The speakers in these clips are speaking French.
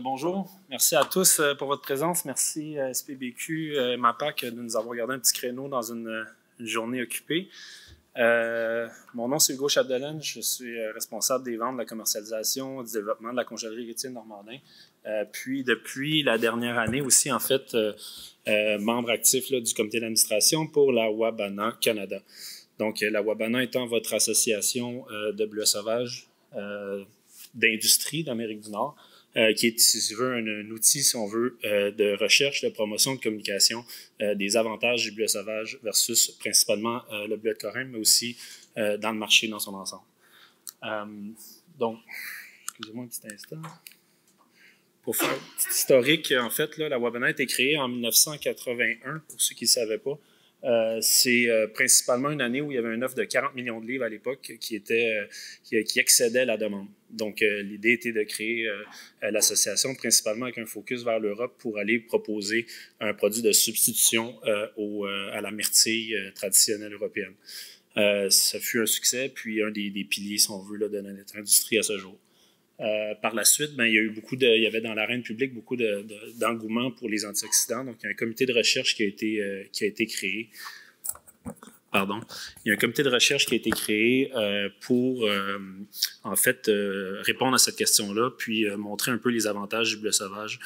Bonjour. Merci à tous pour votre présence. Merci à SPBQ et MAPAC de nous avoir gardé un petit créneau dans une journée occupée. Mon nom, c'est Hugo Chapdelaine. Je suis responsable des ventes, de la commercialisation, du développement de la congélerie Héritier Normandin. Puis, depuis la dernière année aussi, en fait, membre actif là, du comité d'administration pour la Wabana Canada. Donc, la Wabana étant votre association de bleuets sauvages d'industrie d'Amérique du Nord, qui est, si tu veux, un outil, si on veut, de recherche, de promotion, de communication des avantages du bleuet sauvage versus principalement le bleuet de Corinne, mais aussi dans le marché dans son ensemble. Donc, excusez-moi un petit instant. Pour faire un petit historique, en fait, là, la Wabana a été créée en 1981, pour ceux qui ne savaient pas. C'est principalement une année où il y avait une offre de 40 millions de livres à l'époque qui excédait la demande. Donc, l'idée était de créer l'association principalement avec un focus vers l'Europe pour aller proposer un produit de substitution à la myrtille traditionnelle européenne. Ça fut un succès, puis un des piliers, si on veut, là, de notre industrie à ce jour. Par la suite, il y a eu il y avait dans l'arène publique beaucoup d'engouement pour les antioxydants. Donc, il y a un comité de recherche qui a été créé. Pardon. Il y a un comité de recherche qui a été créé pour, en fait, répondre à cette question-là, puis montrer un peu les avantages du bleuet sauvage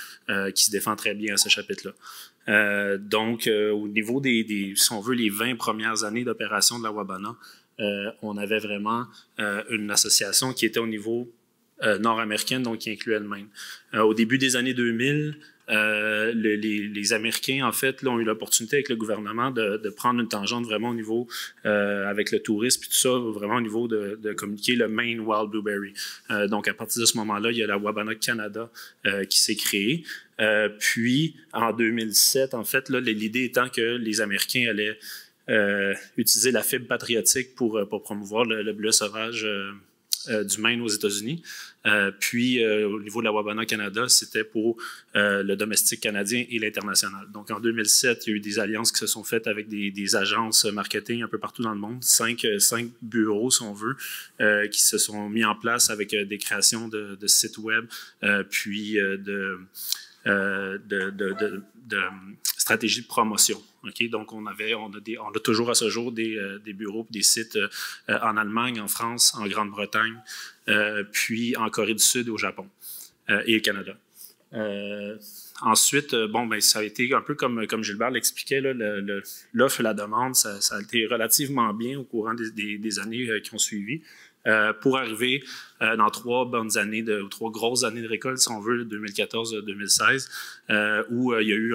qui se défend très bien à ce chapitre-là. Donc, au niveau si on veut, les 20 premières années d'opération de la Wabana, on avait vraiment une association qui était au niveau nord-américaine, donc qui incluait le Maine. Au début des années 2000, les Américains, en fait, là, ont eu l'opportunité avec le gouvernement de prendre une tangente vraiment au niveau, avec le tourisme et tout ça, vraiment au niveau de communiquer le Maine Wild Blueberry. Donc, à partir de ce moment-là, il y a la Wabana Canada qui s'est créée. Puis, en 2007, en fait, là, l'idée étant que les Américains allaient utiliser la fibre patriotique pour promouvoir le bleuet sauvage du Maine aux États-Unis. Puis, au niveau de la Wabana Canada, c'était pour le domestique canadien et l'international. Donc, en 2007, il y a eu des alliances qui se sont faites avec des agences marketing un peu partout dans le monde, cinq bureaux, si on veut, qui se sont mis en place avec des créations de sites web, puis de stratégie de promotion. Okay? Donc, on a toujours à ce jour des bureaux et des sites en Allemagne, en France, en Grande-Bretagne, puis en Corée du Sud et au Japon et au Canada. Ensuite, ça a été un peu comme Gilbert l'expliquait, l'offre et la demande, ça a été relativement bien au courant des années qui ont suivi. Pour arriver dans 3 bonnes années, 3 grosses années de récolte, si on veut, 2014-2016, où il y a eu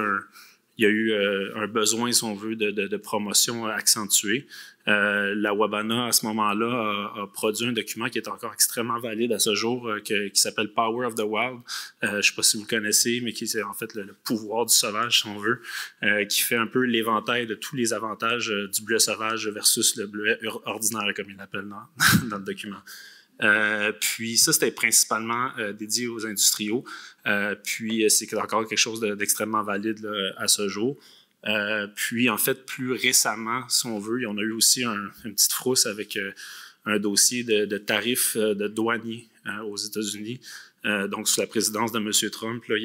un besoin, si on veut, de promotion accentuée. La Wabana, à ce moment-là, a produit un document qui est encore extrêmement valide à ce jour, qui s'appelle Power of the Wild. Je ne sais pas si vous le connaissez, mais qui est en fait le pouvoir du sauvage, si on veut, qui fait un peu l'éventail de tous les avantages du bleuet sauvage versus le bleuet ordinaire, comme il l'appelle dans le document. Puis ça, c'était principalement dédié aux industriaux. Puis c'est encore quelque chose d'extrêmement valide là, à ce jour. Puis en fait, plus récemment, si on veut, on a eu aussi une petite frousse avec un dossier de tarifs de douaniers aux États-Unis. Donc, sous la présidence de M. Trump, là, il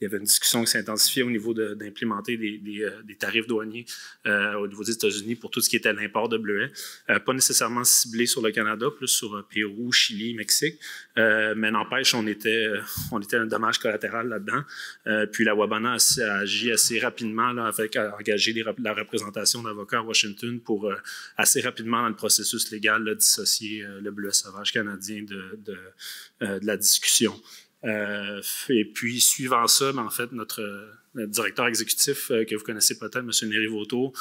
y avait une discussion qui s'est intensifiée au niveau d'implémenter des tarifs douaniers au niveau des États-Unis pour tout ce qui était l'import de bleuets. Pas nécessairement ciblé sur le Canada, plus sur Pérou, Chili, Mexique. Mais n'empêche, on était un dommage collatéral là-dedans. Puis la Wabana a agi assez rapidement là, avec engager la représentation d'avocats à Washington pour assez rapidement dans le processus légal là, dissocier le bleuet sauvage canadien de la discussion. Et puis, suivant ça, en fait, notre directeur exécutif, que vous connaissez peut-être, M. Neri-Voto,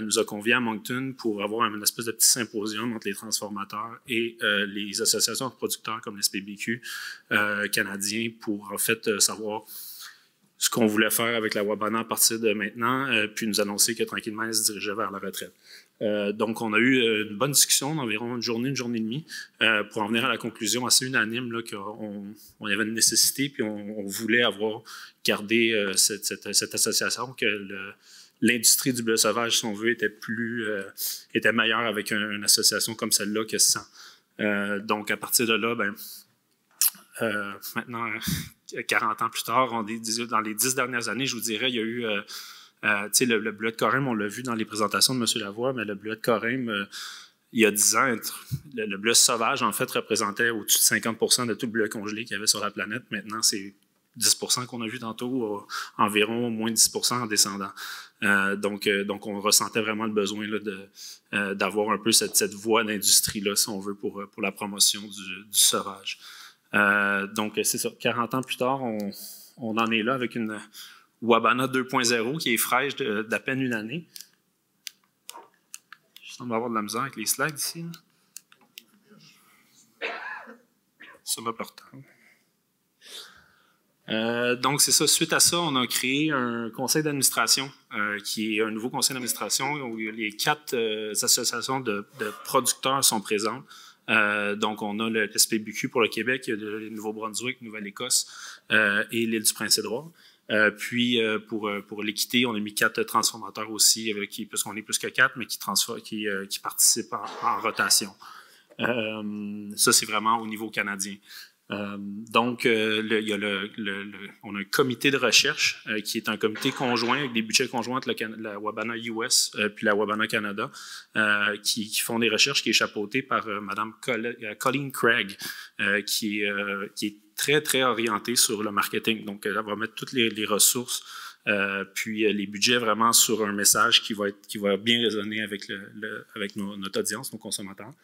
nous a conviés à Moncton pour avoir une espèce de petit symposium entre les transformateurs et les associations de producteurs comme l'SPBQ canadien pour, en fait, savoir ce qu'on voulait faire avec la Wabana à partir de maintenant, puis nous annoncer que tranquillement, elle se dirigeait vers la retraite. Donc, on a eu une bonne discussion d'environ une journée et demie pour en venir à la conclusion assez unanime qu'on y avait une nécessité puis on voulait avoir gardé cette association, que l'industrie du bleuet sauvage, si on veut, était meilleure avec une association comme celle-là que sans. Donc, à partir de là, maintenant 40 ans plus tard, dans les 10 dernières années, je vous dirais, il y a eu le bleuet de Corim, on l'a vu dans les présentations de M. Lavoie, mais le bleuet de Corim, il y a 10 ans, le bleuet sauvage, en fait, représentait au-dessus de 50% de tout le bleuet congelé qu'il y avait sur la planète. Maintenant, c'est 10% qu'on a vu tantôt, environ moins 10% en descendant. Donc, on ressentait vraiment le besoin là, d'avoir un peu cette voie d'industrie-là, si on veut, pour la promotion du sauvage. Donc, c'est ça. 40 ans plus tard, on en est là avec une Wabana 2.0 qui est fraîche d'à peine une année. On va avoir de la misère avec les slides ici. Ça va partant. Donc, c'est ça. Suite à ça, on a créé un conseil d'administration qui est un nouveau conseil d'administration où les 4 associations de producteurs sont présentes. Donc, on a le SPBQ pour le Québec, le Nouveau-Brunswick, Nouvelle-Écosse et l'île du Prince-Édouard. Puis, pour l'équité, on a mis 4 transformateurs aussi, parce qu'on est plus que 4, mais qui participent en rotation. Ça, c'est vraiment au niveau canadien. Donc, on a un comité de recherche qui est un comité conjoint avec des budgets conjoints entre la Wabana US puis la Wabana Canada qui font des recherches, qui est chapeautée par Mme Colleen Craig, qui est très, très orientée sur le marketing. Donc, elle va mettre toutes les ressources puis les budgets vraiment sur un message qui va bien résonner avec notre audience, nos consommateurs.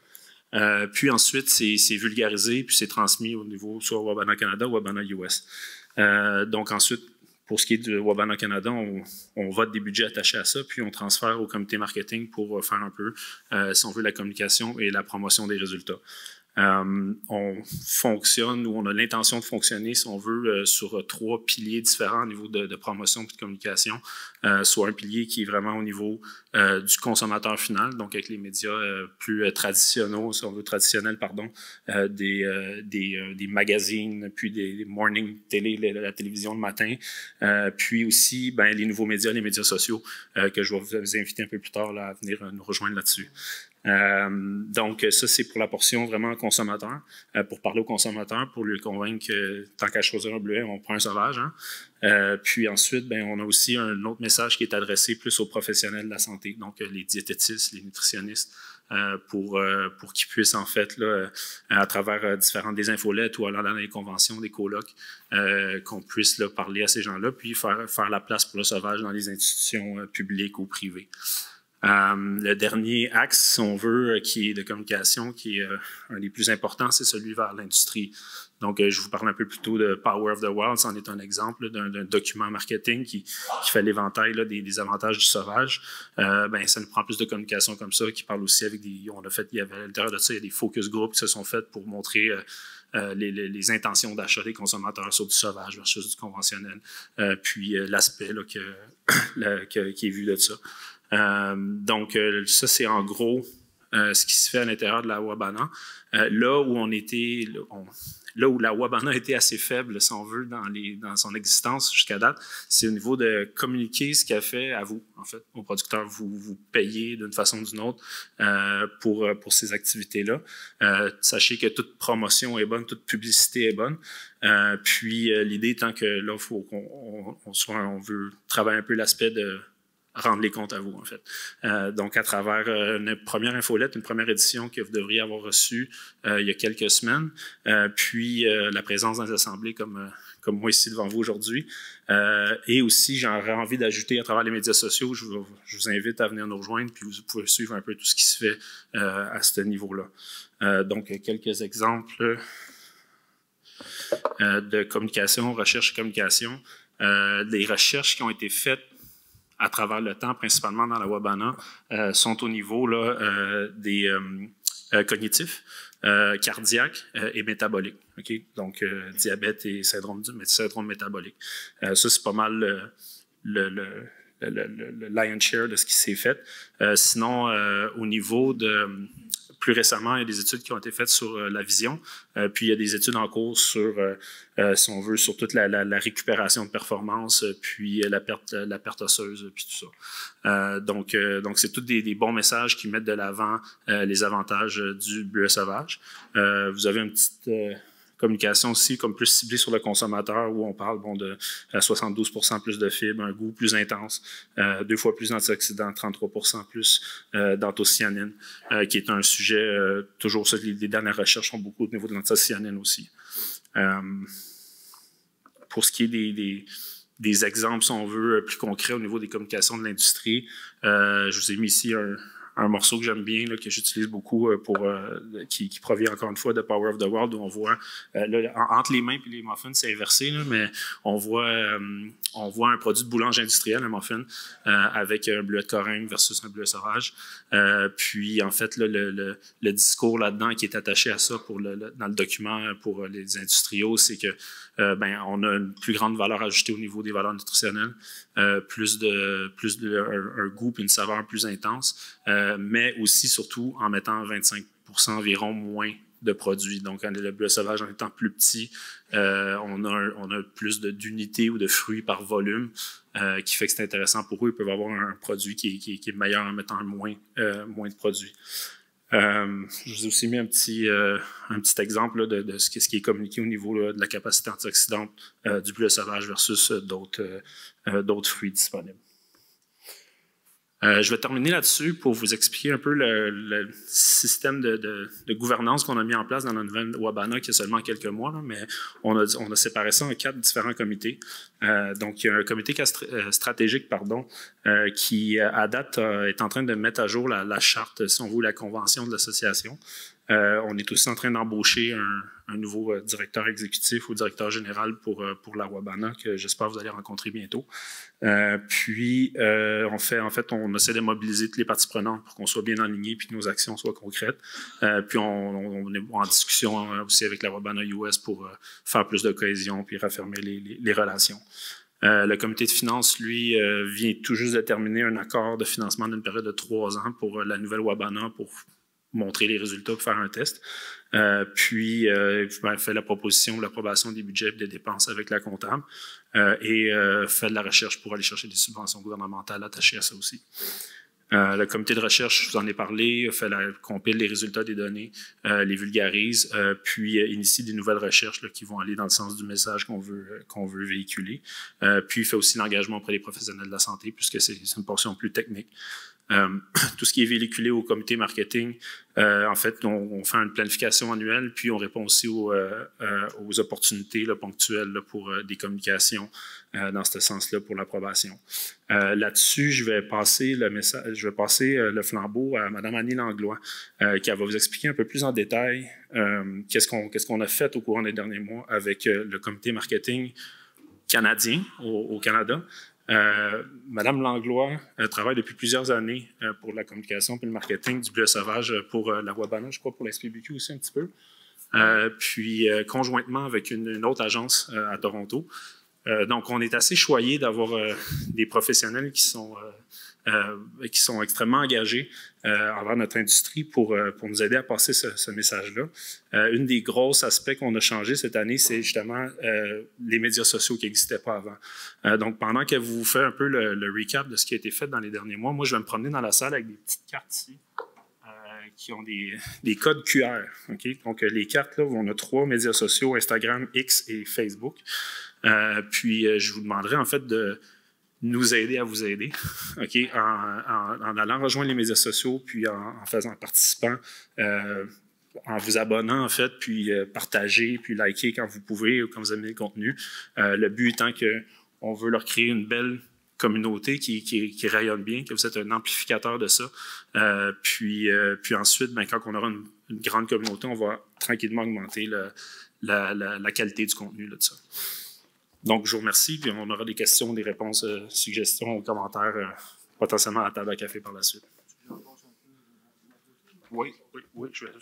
Puis ensuite, c'est vulgarisé, puis c'est transmis au niveau soit Wabana Canada ou Wabana US. Donc ensuite, pour ce qui est du Wabana Canada, on vote des budgets attachés à ça, puis on transfère au comité marketing pour faire un peu, si on veut, la communication et la promotion des résultats. On fonctionne ou on a l'intention de fonctionner, si on veut, sur 3 piliers différents au niveau de promotion et de communication. Soit un pilier qui est vraiment au niveau du consommateur final, donc avec les médias plus traditionnels, si on veut, des magazines, puis des morning télé, la télévision le matin, puis aussi les nouveaux médias, les médias sociaux, que je vais vous inviter un peu plus tard là, à venir nous rejoindre là-dessus. Donc, ça, c'est pour la portion vraiment consommateur, pour parler au consommateur, pour lui convaincre que tant qu'à choisir un bleuet, on prend un sauvage. Hein? Puis ensuite, on a aussi un autre message qui est adressé plus aux professionnels de la santé, donc les diététistes, les nutritionnistes, pour qu'ils puissent, en fait, là, à travers différentes des infolettes ou allant dans les conventions, des colloques, qu'on puisse là, parler à ces gens-là, puis faire la place pour le sauvage dans les institutions publiques ou privées. Le dernier axe, si on veut, qui est de communication, qui est un des plus importants, c'est celui vers l'industrie. Donc, je vous parle un peu plus tôt de Power of the Wild, c'en est un exemple d'un document marketing qui fait l'éventail des avantages du sauvage. Ça nous prend plus de communication comme ça, qui parle aussi avec il y avait à l'intérieur de ça, il y a des focus groups qui se sont faits pour montrer les intentions d'achat des consommateurs sur du sauvage versus du conventionnel, puis l'aspect qui est vu de ça. Donc, ça, c'est en gros ce qui se fait à l'intérieur de la Wabana. Là où la Wabana était assez faible, si on veut, dans son existence jusqu'à date, c'est au niveau de communiquer ce qu'elle fait à vous, en fait, aux producteurs. Vous payez d'une façon ou d'une autre pour ces activités-là. Sachez que toute promotion est bonne, toute publicité est bonne. Puis, l'idée étant que là, il faut on veut travailler un peu l'aspect de rendre les comptes à vous, en fait. Donc, à travers une première infolette, une première édition que vous devriez avoir reçue il y a quelques semaines, puis la présence dans les assemblées comme moi ici devant vous aujourd'hui. Et aussi, j'aurais envie d'ajouter à travers les médias sociaux, je vous invite à venir nous rejoindre, puis vous pouvez suivre un peu tout ce qui se fait à ce niveau-là. Donc, quelques exemples de communication, recherche et communication. Des recherches qui ont été faites à travers le temps, principalement dans la Wabana, sont au niveau là, des cognitifs, cardiaques et métaboliques. Okay? Donc, diabète et syndrome métabolique. Ça, c'est pas mal le lion's share de ce qui s'est fait. Sinon, au niveau de... Plus récemment, il y a des études qui ont été faites sur la vision, puis il y a des études en cours sur, si on veut, sur toute la récupération de performance, puis la perte osseuse, puis tout ça. Donc c'est tous des bons messages qui mettent de l'avant les avantages du bleuet sauvage. Vous avez une petite communication aussi comme plus ciblée sur le consommateur, où on parle de 72% plus de fibres, un goût plus intense, 2 fois plus d'antioxydants, 33% plus d'anthocyanine, qui est un sujet, toujours ça, les dernières recherches ont beaucoup au niveau de l'anthocyanine aussi. Pour ce qui est des exemples, si on veut, plus concrets au niveau des communications de l'industrie, je vous ai mis ici un morceau que j'aime bien, là, que j'utilise beaucoup qui provient encore une fois de Power of the World, où on voit là, entre les mains et les muffins, c'est inversé, là, mais on voit un produit de boulange industriel, un muffin, avec un bleuet de Corinne versus un bleuet sauvage. Puis en fait, là, le discours là-dedans qui est attaché à ça dans le document pour les industriaux, c'est que on a une plus grande valeur ajoutée au niveau des valeurs nutritionnelles, un goût et une saveur plus intense, mais aussi, surtout, en mettant 25% environ moins de produits. Donc, le bleuet sauvage, en étant plus petit, on a plus d'unités ou de fruits par volume, qui fait que c'est intéressant pour eux. Ils peuvent avoir un produit qui est meilleur en mettant moins de produits. Je vous ai aussi mis un petit exemple là, de ce qui est communiqué au niveau là, de la capacité antioxydante du bleuet sauvage versus d'autres fruits disponibles. Je vais terminer là-dessus pour vous expliquer un peu le système de gouvernance qu'on a mis en place dans la nouvelle Wabana qui a seulement quelques mois, là, mais on a séparé ça en 4 différents comités. Donc, il y a un comité stratégique, qui, à date, est en train de mettre à jour la charte, si on veut, la convention de l'association. On est aussi en train d'embaucher un nouveau directeur exécutif ou directeur général pour la Wabana, que j'espère vous allez rencontrer bientôt. Puis, on essaie de mobiliser toutes les parties prenantes pour qu'on soit bien aligné puis que nos actions soient concrètes. Puis, on est en discussion aussi avec la Wabana US pour faire plus de cohésion puis raffermer les relations. Le comité de finances, lui, vient tout juste de terminer un accord de financement d'une période de 3 ans pour la nouvelle Wabana pour montrer les résultats pour faire un test. Puis, fait la proposition de l'approbation des budgets et des dépenses avec la comptable et fait de la recherche pour aller chercher des subventions gouvernementales attachées à ça aussi. Le comité de recherche, je vous en ai parlé, compile les résultats des données, les vulgarise, puis initie des nouvelles recherches là, qui vont aller dans le sens du message qu'on veut véhiculer. Puis, il fait aussi l'engagement auprès des professionnels de la santé, puisque c'est une portion plus technique. Tout ce qui est véhiculé au comité marketing, en fait, on fait une planification annuelle, puis on répond aussi aux opportunités là, ponctuelles là, pour des communications dans ce sens-là pour l'approbation. Là-dessus, je vais passer le flambeau à Mme Annie Langlois, qui va vous expliquer un peu plus en détail qu'est-ce qu'on a fait au courant des derniers mois avec le comité marketing canadien au Canada. Madame Langlois travaille depuis plusieurs années pour la communication et le marketing du bleuet sauvage pour la Wabana, je crois pour la SPBQ aussi un petit peu. Puis conjointement avec une autre agence à Toronto. Donc, on est assez choyés d'avoir des professionnels qui sont extrêmement engagés envers notre industrie pour nous aider à passer ce message-là. Une des grosses aspects qu'on a changé cette année, c'est justement les médias sociaux qui n'existaient pas avant. Donc, pendant que vous faites un peu le recap de ce qui a été fait dans les derniers mois, moi, je vais me promener dans la salle avec des petites cartes ici qui ont des codes QR. Okay? Donc, les cartes, là, on a 3 médias sociaux, Instagram, X et Facebook. Puis, je vous demanderai en fait de nous aider à vous aider, okay? en allant rejoindre les médias sociaux, puis en participant, en vous abonnant en fait, puis partager, puis liker quand vous pouvez ou quand vous aimez le contenu. Le but étant qu'on veut leur créer une belle communauté qui rayonne bien, que vous êtes un amplificateur de ça. Puis ensuite, quand on aura une grande communauté, on va tranquillement augmenter la qualité du contenu là, de ça. Donc, je vous remercie, puis on aura des questions, des réponses, suggestions, commentaires, potentiellement à la table à café par la suite. Oui, je vais.